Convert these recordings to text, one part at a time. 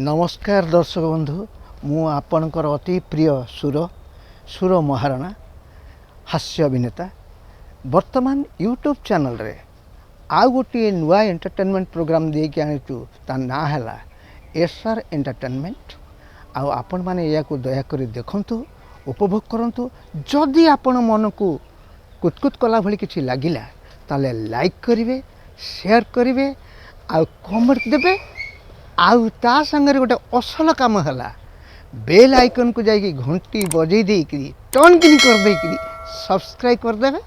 नमस्कार दर्शक बंधु मु आपणकर अति प्रिय सुर महाराणा हास्य अभिनेता वर्तमान यूट्यूब चैनल रे आउ गोटे नुआ एंटरटेनमेंट प्रोग्राम देके आनीचु ता ना है एसआर एंटरटेनमेंट आपण मैंने या दयाकोरी देखंतु उपभोग करंतु जदि आपण मन को कुतकुत कला भली किछि लागिला ताले लाइक करिवे शेयर करिवे आ कमेंट देबे आउ ता संगे गोटे असल काम है बेल आइकन को जाकि घंटी बजे देकरी टन किन कर देकरी सब्सक्राइब कर देबे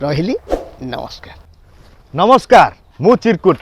रहिली नमस्कार। नमस्कार मु चिरकुट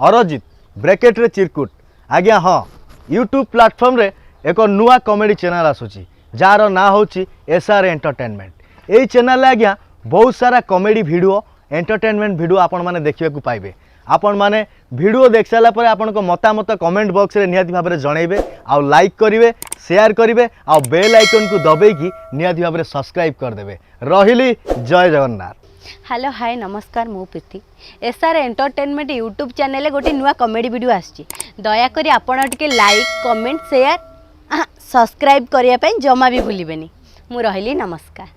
अरजित ब्रैकेट रे चिरकुट आज्ञा हाँ यूट्यूब प्लेटफॉर्म रे एक नुआ कॉमेडी चैनल आसुची जार ना होची एसआर एंटरटेनमेंट। यही चैनल आज्ञा बहुत सारा कॉमेडी वीडियो एंटरटेनमेंट वीडियो आपण माने देखिया को पाइबे। आपण माने वीडियो देख सारा पर आपण को मतामत कमेंट बॉक्स रे निहाती भाबरे जणैबे आ लाइक करिवे शेयर करिवे आ बेल आइकन को दबेकी निहाती भाबरे सब्सक्राइब कर देबे। रहिली जय जगन्नाथ। हेलो हाय नमस्कार मु प्रीति एसआर एंटरटेनमेंट यूट्यूब चैनल गोटे नुआ कॉमेडी वीडियो आछि दयाकोरी आपण टिके लाइक कमेंट शेयर सब्सक्राइब करिया पई जमा भी भूलिबेनी। मु रहिली नमस्कार।